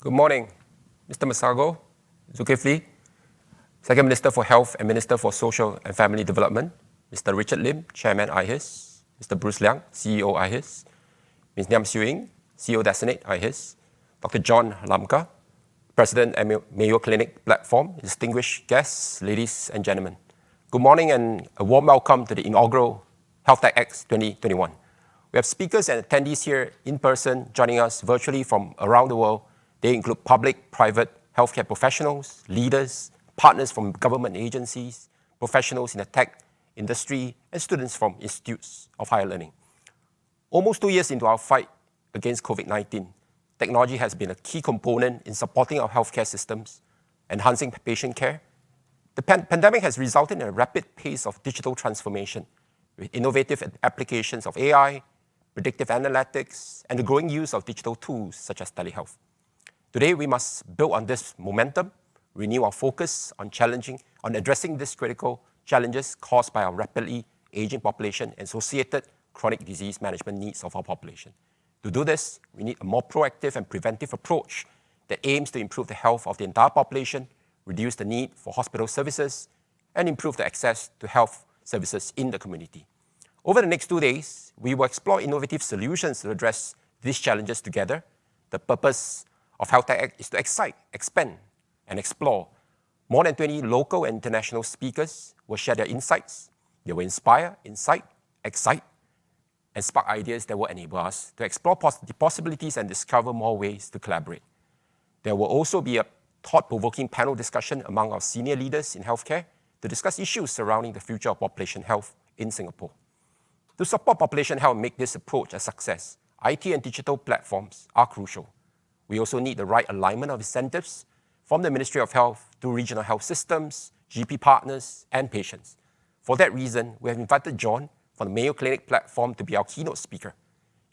Good morning, Mr. Masago Zulkifli, Second Minister for Health and Minister for Social and Family Development, Mr. Richard Lim, Chairman IHiS, Mr. Bruce Liang, CEO IHiS, Ms. Niam Siew Ying, CEO Designate IHiS, Dr. John Lamka, President and Mayo Clinic Platform, distinguished guests, ladies and gentlemen. Good morning and a warm welcome to the inaugural HealthTech X 2021. We have speakers and attendees here in person joining us virtually from around the world. They include public, private, healthcare professionals, leaders, partners from government agencies, professionals in the tech industry, and students from institutes of higher learning. Almost 2 years into our fight against COVID-19, technology has been a key component in supporting our healthcare systems, enhancing patient care. The pandemic has resulted in a rapid pace of digital transformation with innovative applications of AI, predictive analytics, and the growing use of digital tools such as telehealth. Today, we must build on this momentum, renew our focus on addressing these critical challenges caused by our rapidly aging population and associated chronic disease management needs of our population. To do this, we need a more proactive and preventive approach that aims to improve the health of the entire population, reduce the need for hospital services, and improve the access to health services in the community. Over the next 2 days, we will explore innovative solutions to address these challenges together. The purpose of HealthTech is to excite, expand, and explore. More than 20 local and international speakers will share their insights. They will inspire, incite, excite, and spark ideas that will enable us to explore the possibilities and discover more ways to collaborate. There will also be a thought-provoking panel discussion among our senior leaders in healthcare to discuss issues surrounding the future of population health in Singapore. To support population health and make this approach a success, IT and digital platforms are crucial. We also need the right alignment of incentives from the Ministry of Health to regional health systems, GP partners, and patients. For that reason, we have invited John from the Mayo Clinic Platform to be our keynote speaker.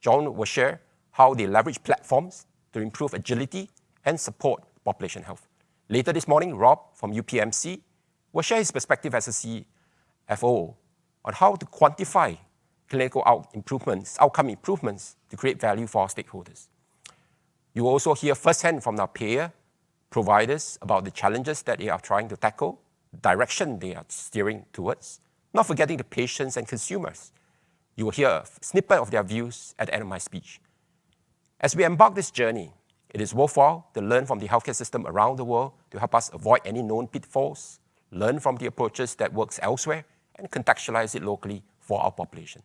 John will share how they leverage platforms to improve agility and support population health. Later this morning, Rob from UPMC will share his perspective as a CFO on how to quantify clinical outcome improvements to create value for our stakeholders. You will also hear firsthand from our payer providers about the challenges that they are trying to tackle, the direction they are steering towards, not forgetting the patients and consumers. You will hear a snippet of their views at the end of my speech. As we embark this journey, it is worthwhile to learn from the healthcare system around the world to help us avoid any known pitfalls, learn from the approaches that works elsewhere, and contextualize it locally for our population.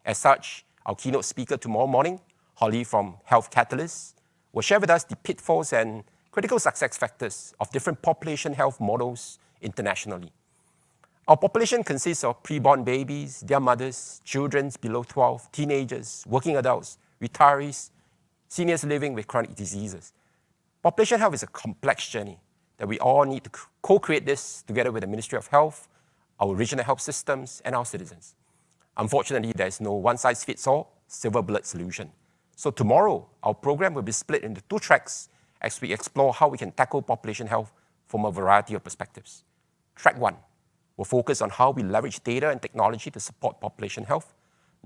As such, our keynote speaker tomorrow morning, Holly from Health Catalyst, will share with us the pitfalls and critical success factors of different population health models internationally. Our population consists of preborn babies, their mothers, children below 12, teenagers, working adults, retirees, seniors living with chronic diseases. Population health is a complex journey that we all need to co-create this together with the Ministry of Health, our regional health systems, and our citizens. Unfortunately, there is no one-size-fits-all silver bullet solution. So tomorrow, our program will be split into 2 tracks as we explore how we can tackle population health from a variety of perspectives. Track 1 will focus on how we leverage data and technology to support population health.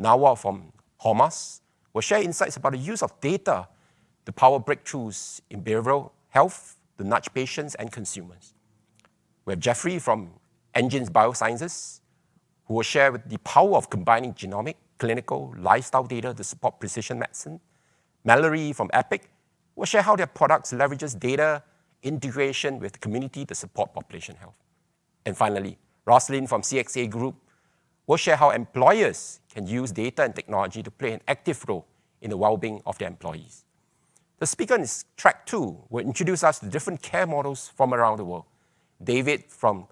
Nawa from HOMAS will share insights about the use of data to power breakthroughs in behavioral health to nudge patients and consumers. We have Jeffrey from Engines Biosciences, who will share the power of combining genomic, clinical, lifestyle data to support precision medicine. Mallory from Epic will share how their products leverages data integration with the community to support population health. And finally, Roslyn from CXA Group will share how employers can use data and technology to play an active role in the well-being of their employees. The speaker in track 2 will introduce us to different care models from around the world. David from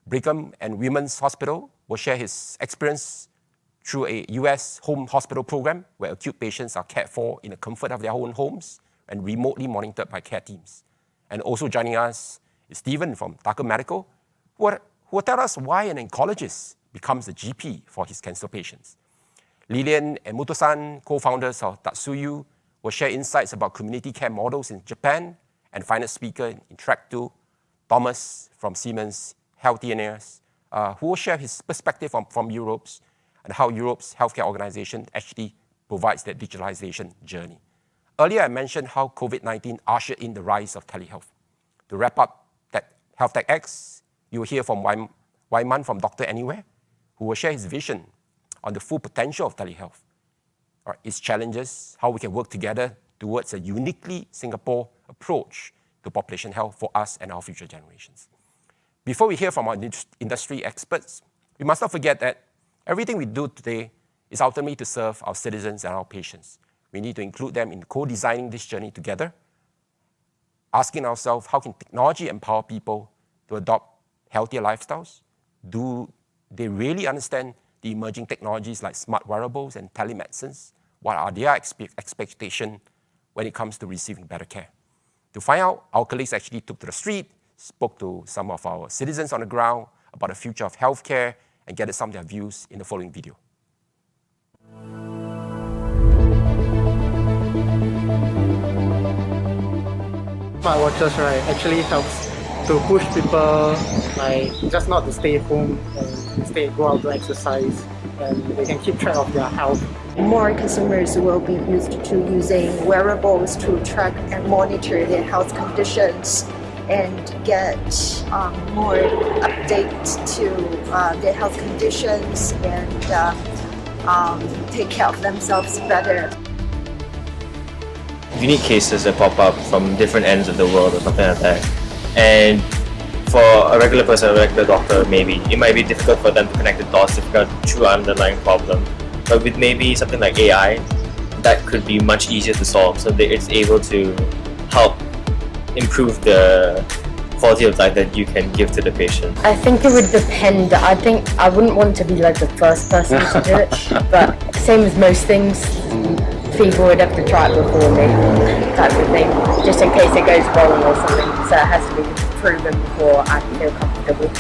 Brigham and Women's Hospital will share his experience through a US home hospital program where acute patients are cared for in the comfort of their own homes and remotely monitored by care teams. And also joining us is Stephen from Tucker Medical, who will tell us why an oncologist becomes a GP for his cancer patients. Lilian and Muto-san, co-founders of Tatsuyu, will share insights about community care models in Japan. And final speaker in track 2, Thomas from Siemens Healthineers, who will share his perspective from Europe's and how Europe's healthcare organization actually provides that digitalization journey. Earlier, I mentioned how COVID-19 ushered in the rise of telehealth. To wrap up that HealthTech X, you will hear from Wyman from Doctor Anywhere, who will share his vision on the full potential of telehealth, its challenges, how we can work together towards a uniquely Singapore approach to population health for us and our future generations. Before we hear from our industry experts, we must not forget that everything we do today is ultimately to serve our citizens and our patients. We need to include them in co-designing this journey together, asking ourselves, how can technology empower people to adopt healthier lifestyles? Do they really understand the emerging technologies like smart wearables and telemedicines? What are their expectations when it comes to receiving better care? To find out, our colleagues actually took to the street, spoke to some of our citizens on the ground about the future of healthcare, and gathered some of their views in the following video. Smartwatches, right, actually helps to push people like just not to stay at home and instead go out to exercise, and they can keep track of their health. More consumers will be used to using wearables to track and monitor their health conditions and get more updates to their health conditions and take care of themselves better. Unique cases that pop up from different ends of the world or something like that. And for a regular person, a regular doctor, maybe, it might be difficult for them to connect the dots to figure out the true underlying problem. But with maybe something like AI, that could be much easier to solve, so that it's able to help improve the quality of life that you can give to the patient. I think it would depend. I think I wouldn't want to be like the first person to do it, but same as most things, people would have to try it before me, type of thing, just in case it goes wrong or something, so it has to be proven before I feel comfortable.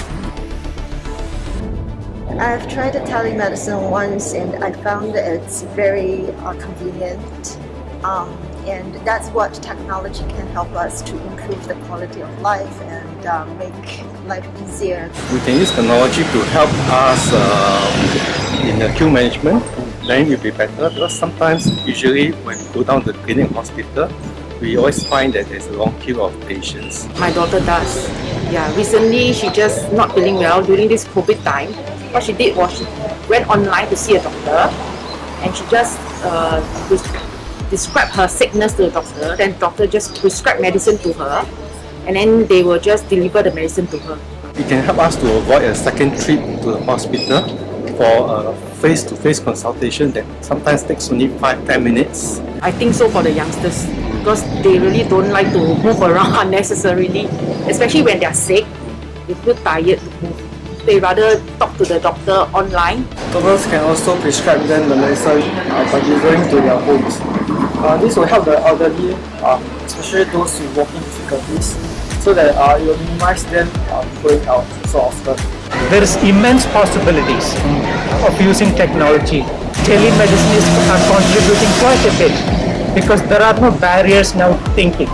I've tried the telemedicine once and I found that it's very convenient. And that's what technology can help us to improve the quality of life and make life easier. We can use technology to help us in the queue management, then it will be better, because sometimes, usually when we go down to the clinic or hospital, we always find that there's a long queue of patients. My daughter does. Yeah, recently she just not feeling well during this COVID time. What she did was she went online to see a doctor, and she just described her sickness to the doctor. Then the doctor just prescribed medicine to her, and then they will just deliver the medicine to her. It can help us to avoid a second trip to the hospital for a face-to-face consultation that sometimes takes only 5-10 minutes. I think so for the youngsters, because they really don't like to move around unnecessarily, especially when they're sick. They feel tired to move. They rather talk to the doctor online. Doctors can also prescribe them the medicine by delivering to their homes. This will help the elderly, especially those with walking difficulties, so that it will minimize them going out so often. There is immense possibilities of using technology. Telemedicine is contributing quite a bit because there are no barriers now to thinking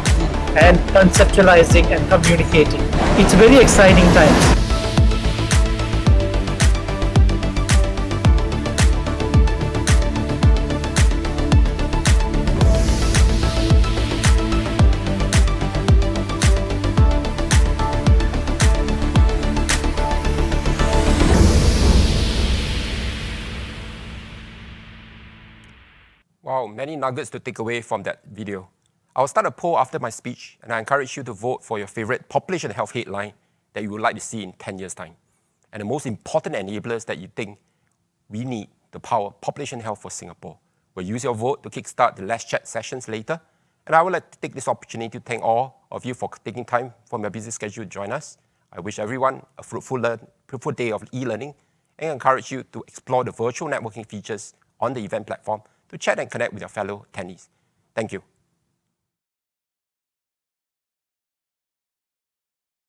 and conceptualizing and communicating. It's very exciting times. Wow, many nuggets to take away from that video. I'll start a poll after my speech, and I encourage you to vote for your favorite population health headline that you would like to see in 10 years' time, and the most important enablers that you think we need to power population health for Singapore. We'll use your vote to kickstart the Let's Chat sessions later, and I would like to take this opportunity to thank all of you for taking time from your busy schedule to join us. I wish everyone a fruitful day of e-learning, and encourage you to explore the virtual networking features on the event platform to chat and connect with your fellow attendees. Thank you.